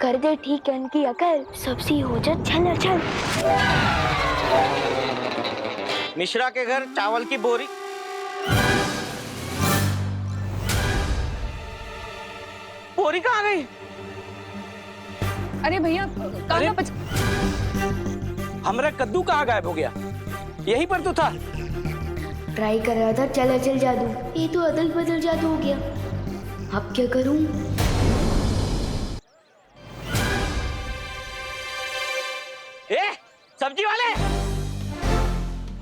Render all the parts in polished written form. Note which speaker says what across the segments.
Speaker 1: कर दे ठीक इनकी अकल, सबसी हो जा छल छल।
Speaker 2: मिश्रा के घर चावल की बोरी। बोरी कहाँ गई?
Speaker 3: अरे भैया कहाँ बच...
Speaker 2: हमारा कद्दू कहाँ गायब हो गया? यहीं पर तो था।
Speaker 1: ट्राई कर रहा था चल चल जादू, ये तो अदल बदल जादू हो गया। अब क्या करूं?
Speaker 2: ए, सब्जी वाले,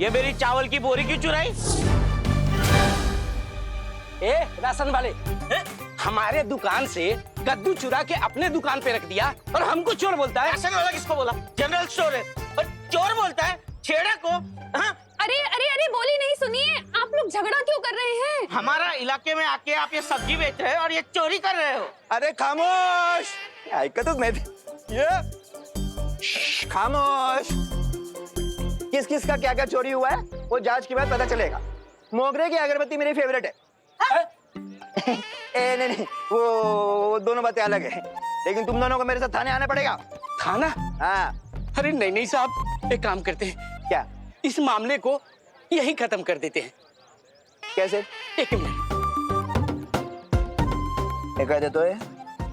Speaker 2: ये मेरी चावल की बोरी क्यों चुराई? ए, राशन वाले, हमारे दुकान से कद्दू चुरा के अपने दुकान पे रख दिया और हमको चोर बोलता है। राशन वाला किसको बोला? जनरल स्टोर है और चोर बोलता है छेड़ा को। हाँ?
Speaker 3: अरे अरे अरे बोली नहीं सुनिए, आप लोग झगड़ा क्यों कर रहे हैं?
Speaker 2: हमारा इलाके में आके आप ये सब्जी बेच रहे हो और ये चोरी कर रहे हो।
Speaker 4: अरे खामोश, ऐकतच नाही ये। खामोश। किस किस का क्या क्या चोरी हुआ है वो जांच के बाद पता चलेगा। मोगरे की अगरबत्ती मेरी फेवरेट है। ए नहीं वो दोनों बातें अलग है, लेकिन तुम दोनों को मेरे साथ थाने आना पड़ेगा।
Speaker 2: थाना?
Speaker 4: हाँ।
Speaker 2: अरे नहीं साहब, एक काम करते हैं,
Speaker 4: क्या?
Speaker 2: इस मामले को यहीं खत्म कर देते हैं।
Speaker 4: कैसे?
Speaker 2: एक मिनट।
Speaker 4: कह दे तो है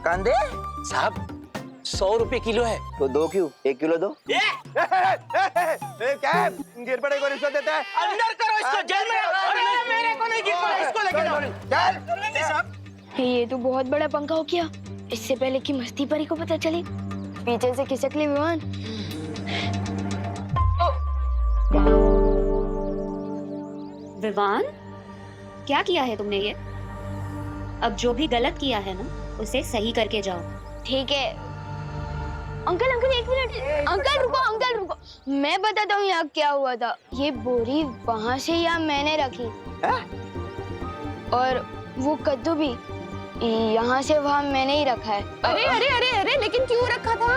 Speaker 4: कांदे
Speaker 2: साहब 100 रुपए किलो है।
Speaker 4: तो 2 क्यों? 1 किलो दो। क्या है? गिर पड़े को रिश्वत देता है?
Speaker 2: अंदर करो इसको, जेल में। अरे मेरे को नहीं गिर पड़ा, इसको लेके जाओ। चल साहब।
Speaker 1: ये तो बहुत बड़ा पंखा हो गया। इससे पहले कि मस्ती परी को पता चले, पीछे से खिसक ले विमान।
Speaker 5: विवान, क्या किया है तुमने ये? अब जो भी गलत किया है ना, उसे सही करके जाओ।
Speaker 1: ठीक है। Uncle uncle 1 minute. अंकल रुको। मैं बताता हूँ यहाँ क्या हुआ था। ये बोरी वहाँ से यहाँ मैंने रखी और वो कद्दू भी यहाँ से वहाँ मैंने ही रखा है।
Speaker 3: अरे अरे अरे अरे लेकिन क्यों रखा था?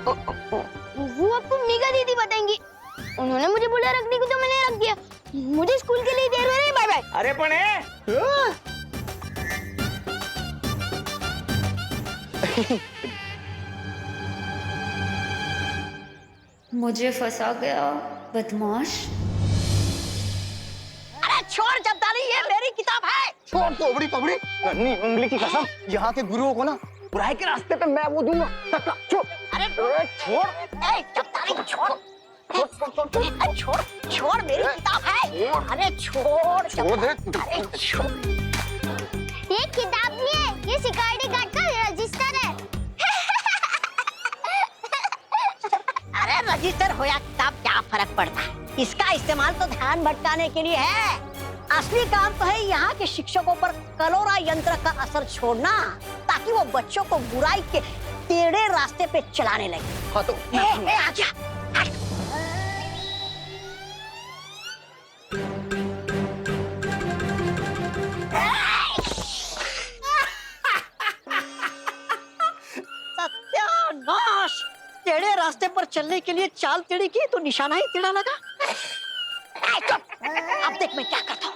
Speaker 1: वो आपको मीगा दीदी बताएंगी। उन्होंने मुझे बोला रखने को तो मैंने रख दिया। मुझे स्कूल के लिए देर हो रही है। Bye bye.
Speaker 2: अरे पण
Speaker 5: मुझे फंसा गया बदमाश।
Speaker 6: अरे छोड़ जब्दारी, ये मेरी किताब है।
Speaker 4: छोड़ तोबड़ी तोबड़ी, नन्ही उंगली की कसम। यहाँ के गुरुओं को ना बुराई के रास्ते पे मैं वो दूंगा। छोड़।
Speaker 6: अरे छोड़, जब्दारी छोड़। छोड़ मेरी किताब है। अरे छोड़
Speaker 4: दे।
Speaker 6: अरे छोड़।
Speaker 1: ये किताब नहीं है, ये सिक्योरिटी गार्ड का रजिस्टर है।
Speaker 6: अरे रजिस्टर हो या किताब क्या फर्क पड़ता है? इसका इस्तेमाल तो ध्यान भटकाने के लिए है। असली काम तो है यहाँ के शिक्षकों पर कलोरा यंत्र का असर छोड़ना, ताकि वो बच्चों को बुराई के टेढ़े रास्ते पे चलाने लगे।
Speaker 4: हाँ तो
Speaker 6: आजा। सत्यानाश! टेढ़े रास्ते पर चलने के लिए चाल टेढ़ी की तो निशाना ही टेढ़ा लगा। अब देख मैं क्या करता हूँ।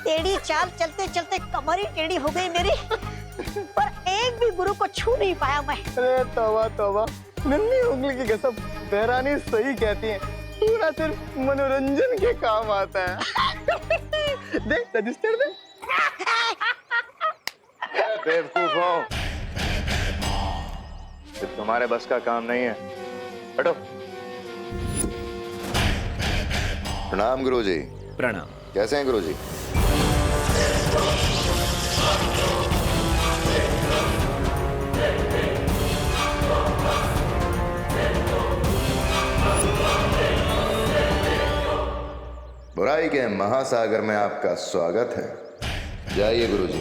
Speaker 6: टेढ़ी चाल चलते चलते कमर ही टेढ़ी हो गई मेरी, पर एक भी गुरु को छू नहीं पाया मैं।
Speaker 4: अरे तौबा, नन्ही उंगली की कसम। बहरानी सही कहती है, पूरा सिर्फ मनोरंजन के काम आता है। देख रजिस्टर दे। बेवकूफों, ये तुम्हारे बस का काम नहीं है। हटो।
Speaker 7: प्रणाम गुरुजी।
Speaker 8: प्रणाम।
Speaker 7: कैसे हैं गुरुजी? बुराई के महासागर में आपका स्वागत है। जाइए गुरुजी,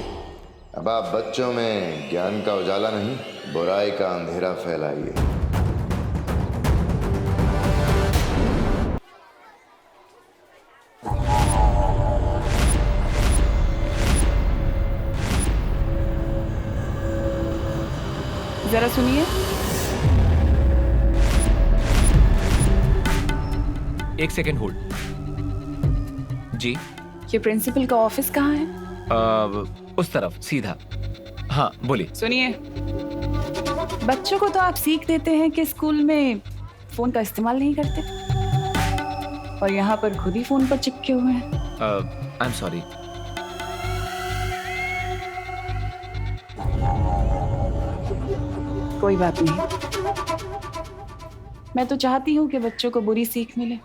Speaker 7: अब आप बच्चों में ज्ञान का उजाला नहीं, बुराई का अंधेरा फैलाइए।
Speaker 3: जरा सुनिए।
Speaker 8: एक सेकेंड होल्ड। जी।
Speaker 9: ये प्रिंसिपल का ऑफिस कहाँ है?
Speaker 8: उस तरफ सीधा। हाँ बोलिए।
Speaker 9: सुनिए, बच्चों को तो आप सीख देते हैं कि स्कूल में फोन का इस्तेमाल नहीं करते, और यहाँ पर खुद ही फोन पर चिपके हुए हैं।
Speaker 8: I am sorry.
Speaker 9: कोई बात नहीं, मैं तो चाहती हूँ कि बच्चों को बुरी सीख मिले।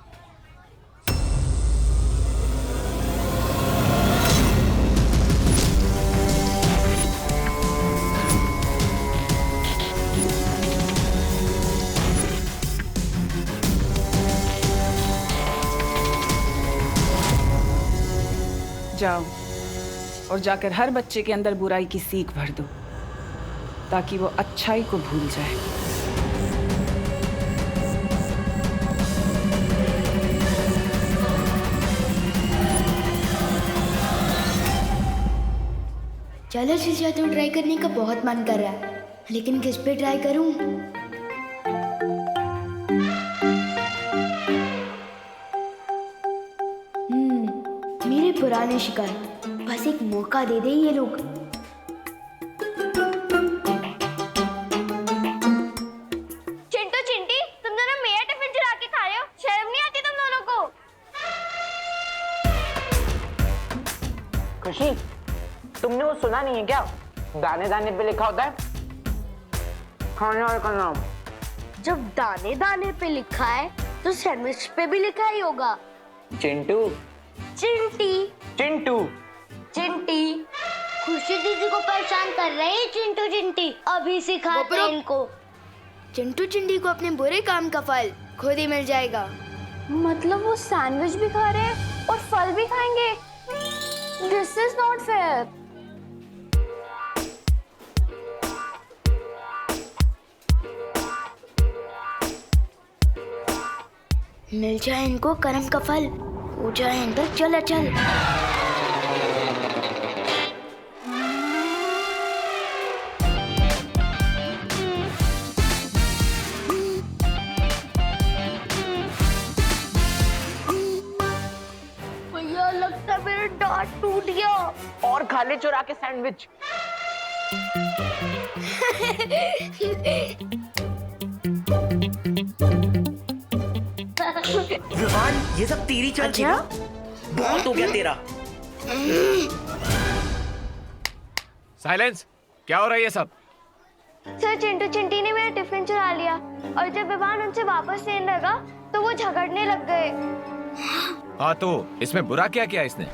Speaker 9: जाओ और जाकर हर बच्चे के अंदर बुराई की सीख भर दो, ताकि वो अच्छाई को भूल जाए।
Speaker 1: चलो शीशा तो ट्राई करने का बहुत मन कर रहा है, लेकिन किस पे ट्राई करूं? मेरे पुराने शिकार, बस एक मौका दे दे ये लोग। चिंटू चिंटी, तुम दोनों मेरा टिफिन चुरा के खा रहे हो, शर्म नहीं आती तुम दोनों को?
Speaker 2: खुशी, तुमने वो सुना नहीं है क्या? दाने दाने पे लिखा होता है खाने वाले का नाम।
Speaker 1: जब दाने दाने पे लिखा है तो सैंडविच पे भी लिखा ही होगा।
Speaker 2: चिंटू।
Speaker 1: चिंटी।
Speaker 2: चिंटू।
Speaker 1: चिंटी। खुशी दीदी को परेशान कर रहे हैं चिंटू चिंटी, अभी सिखाते हैं इनको। चिंटू चिंटी को अपने बुरे काम का फल खुद ही मिल जाएगा।
Speaker 3: मतलब वो सैंडविच भी खा रहे हैं और फल भी खाएंगे? This is not fair.
Speaker 1: मिल जाए इनको कर्म का फल, हो जाए इन पर चल चल। भैया लगता है मेरा दांत टूट गया।
Speaker 2: और खा ले चुरा के सैंडविच।
Speaker 10: विवान, ये सब तेरी चाल थी ना? बहुत हो गया तेरा।
Speaker 8: साइलेंस, क्या हो रहा है ये सब?
Speaker 1: सर, चिंटू चिंटी ने मेरा टिफिन चुरा लिया और जब विवान उनसे वापस लेने लगा तो वो झगड़ने लग गए।
Speaker 8: हाँ तो इसमें बुरा क्या किया इसने?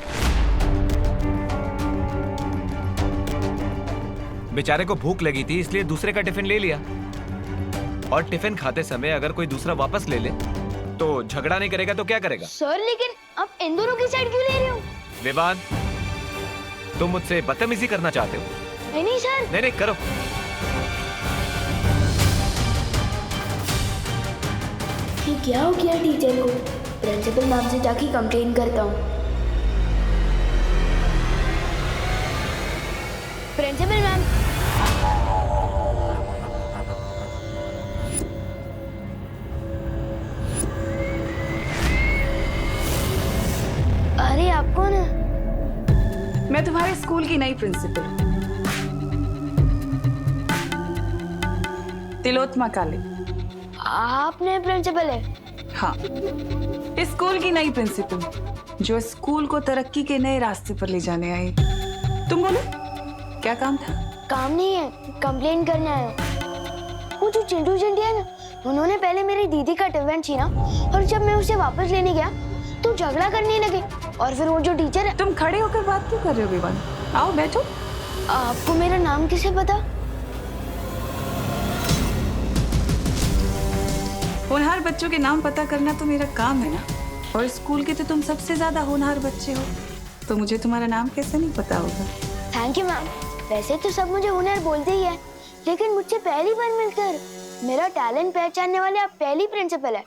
Speaker 8: बेचारे को भूख लगी थी इसलिए दूसरे का टिफिन ले लिया, और टिफिन खाते समय अगर कोई दूसरा वापस ले ले तो झगड़ा नहीं करेगा तो क्या करेगा?
Speaker 1: सर लेकिन आप इन दोनों की साइड क्यों ले रहे हो?
Speaker 8: विवान, तुम मुझसे बदतमीजी करना चाहते हो?
Speaker 1: नहीं सर।
Speaker 8: नहीं करो।
Speaker 1: ये क्या हो गया टीचर को? प्रिंसिपल मैम से जाके कंप्लेन करता हूँ। Principal ma'am. अरे आप कौन है?
Speaker 9: मैं तुम्हारे स्कूल की नई प्रिंसिपल हूँ, तिलोत्मा काले।
Speaker 1: आप नए प्रिंसिपल है?
Speaker 9: हाँ, इस स्कूल की नई प्रिंसिपल जो स्कूल को तरक्की के नए रास्ते पर ले जाने आई। तुम बोलो, क्या काम था?
Speaker 1: काम नहीं है, कंप्लेन करना है। वो जो चिंटू चिंटी है ना, उन्होंने पहले मेरी दीदी का टिफिन छीना और जब मैं उसे वापस लेने गया तो झगड़ा करने लगे, और फिर वो जो टीचर है।
Speaker 9: तुम खड़े होकर बात क्यों कर रहे हो विवान? आओ बैठो।
Speaker 1: आपको मेरा नाम कैसे पता?
Speaker 9: होनहार बच्चों के नाम पता करना तो मेरा काम है ना, और स्कूल के तो तुम सबसे ज्यादा होनहार बच्चे हो, तो मुझे तुम्हारा नाम कैसे नहीं पता होगा?
Speaker 1: Thank you ma'am. वैसे तो सब मुझे होनहार बोलते ही है, लेकिन मुझसे पहली बार मिलकर मेरा टैलेंट पहचानने वाले आप पहली प्रिंसिपल है।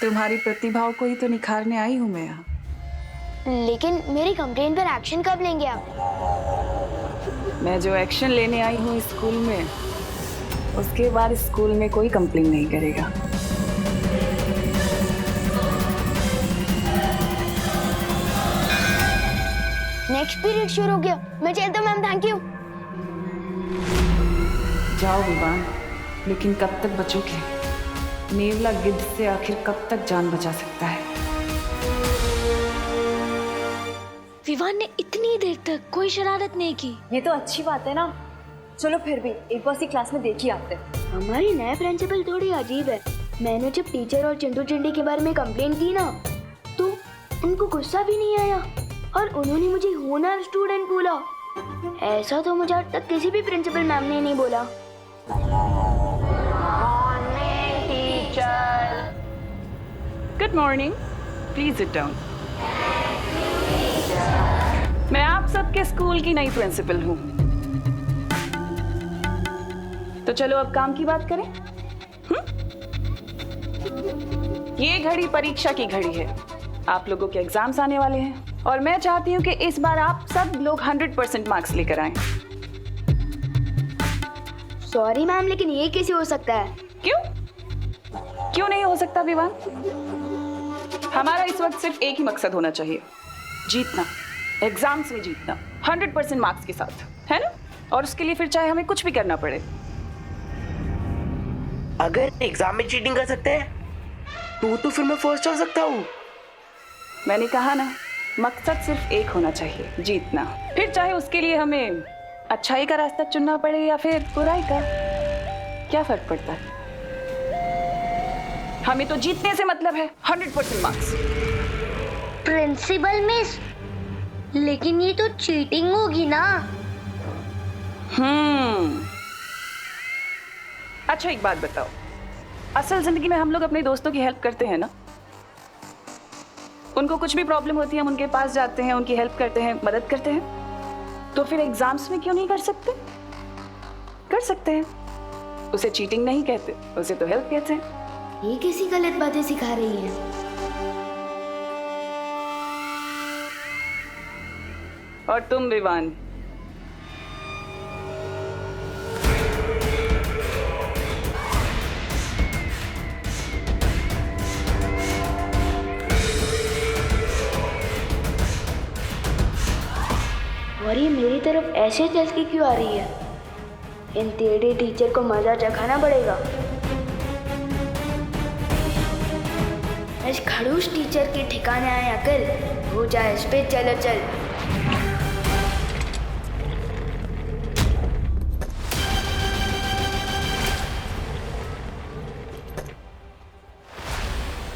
Speaker 9: तुम्हारी प्रतिभाओं को ही तो निखारने आई हूँ मैं यहाँ।
Speaker 1: लेकिन मेरी कंप्लेन पर एक्शन कब लेंगे आप?
Speaker 9: मैं जो एक्शन लेने आई हूँ स्कूल में, उसके बाद स्कूल में कोई कंप्लेन नहीं करेगा।
Speaker 1: नेक्स्ट पीरियड शुरू हो गया। मैं चलता हूँ मैम, थैंक यू।
Speaker 9: जाओ विवान, लेकिन कब तक बचोगे? नेवला गिद्ध से आखिर कब तक जान बचा सकता है?
Speaker 3: विवान ने इतनी देर तक कोई शरारत नहीं की।
Speaker 11: ये तो अच्छी बात है ना। चलो फिर भी एक बार सी क्लास में देख ही आते हैं।
Speaker 1: हमारी नए प्रिंसिपल थोड़ी अजीब है। मैंने जब टीचर और चिंटू चिंडी के बारे में कंप्लेंट की ना, तो उनको गुस्सा भी नहीं आया और उन्होंने मुझे होनर स्टूडेंट बोला। ऐसा तो मुझे आज तक किसी भी प्रिंसिपल मैम ने नहीं बोला।
Speaker 9: Good morning, please sit down. मैं आप सबके स्कूल की नई प्रिंसिपल हूँ। तो चलो अब काम की बात करें। ये घड़ी परीक्षा की घड़ी है। आप लोगों के एग्जाम्स आने वाले हैं और मैं चाहती हूँ कि इस बार आप सब लोग 100% मार्क्स लेकर आएं।
Speaker 1: सॉरी मैम, लेकिन ये कैसे हो सकता है?
Speaker 9: क्यों नहीं हो सकता विवान? हमारा इस वक्त सिर्फ एक ही मकसद होना चाहिए, जीतना, एग्जाम्स में जीतना 100% मार्क्स के साथ, है ना? और उसके लिए फिर चाहे हमें कुछ भी करना पड़े।
Speaker 10: अगर एग्जाम में चीटिंग कर सकते हैं तो फिर मैं फर्स्ट हो सकता हूँ।
Speaker 9: मैंने कहा ना, मकसद सिर्फ एक होना चाहिए, जीतना। फिर चाहे उसके लिए हमें अच्छाई का रास्ता चुनना पड़े या फिर बुराई का, क्या फर्क पड़ता है? हमें तो जीतने से मतलब है, 100% मार्क्स।
Speaker 3: प्रिंसिपल मिस, लेकिन ये तो चीटिंग होगी ना।
Speaker 9: अच्छा एक बात बताओ, असल जिंदगी में हम लोग अपने दोस्तों की हेल्प करते हैं ना? उनको कुछ भी प्रॉब्लम होती है हम उनके पास जाते हैं, उनकी हेल्प करते हैं, मदद करते हैं। तो फिर एग्जाम्स में क्यों नहीं कर सकते? कर सकते हैं। उसे चीटिंग नहीं कहते, उसे तो हेल्प कहते हैं।
Speaker 1: ये कैसी गलत बातें सिखा रही है?
Speaker 9: और तुम विवान,
Speaker 1: और ये मेरी तरफ ऐसे चल के क्यों आ रही है? इन टेढ़े टीचर को मजा चखाना पड़ेगा। इस खड़ूस टीचर के ठिकाने आए अकल, हो जाए इस पे चलो चल।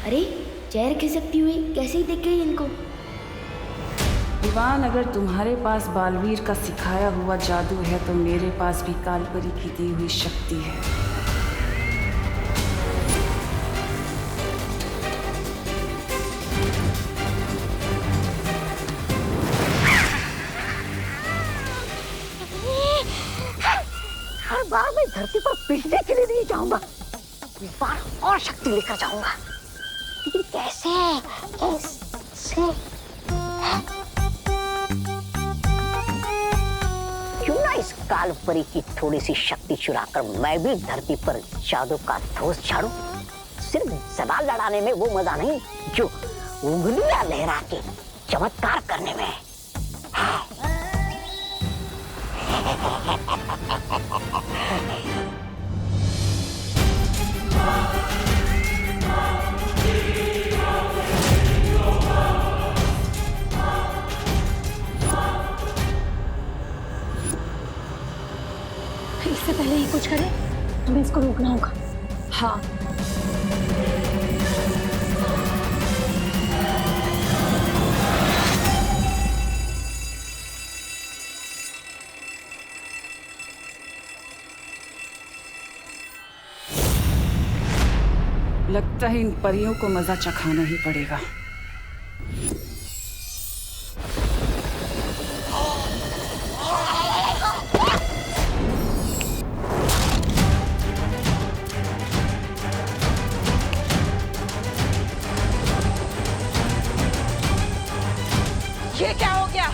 Speaker 1: अरे चेयर खिसकती हुई कैसे दिख गई इनको?
Speaker 9: विवान, अगर तुम्हारे पास बालवीर का सिखाया हुआ जादू है तो मेरे पास भी कालपरी की दी हुई शक्ति है।
Speaker 6: हर बार मैं धरती पर पीटने के लिए नहीं जाऊंगा, इस बार और शक्ति लेकर जाऊंगा। लेकिन कैसे? क्यों ना इस कालपरी की थोड़ी सी शक्ति चुराकर मैं भी धरती पर जादू का धोस झाड़ू। सिर्फ सवाल लड़ाने में वो मजा नहीं जो उंगलियां लहरा के चमत्कार करने में है।
Speaker 11: इससे पहले ही कुछ करें, हमें इसको रोकना होगा। हाँ,
Speaker 9: लगता है इन परियों को मजा चखाना ही पड़ेगा।
Speaker 6: ये क्या हो गया?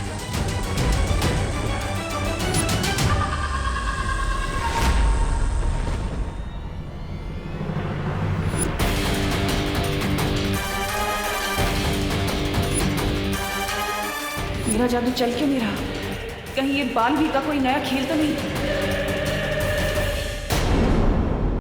Speaker 9: मेरा जादू चल क्यों नहीं रहा? कहीं ये बाल भी का कोई नया खेल तो नहीं?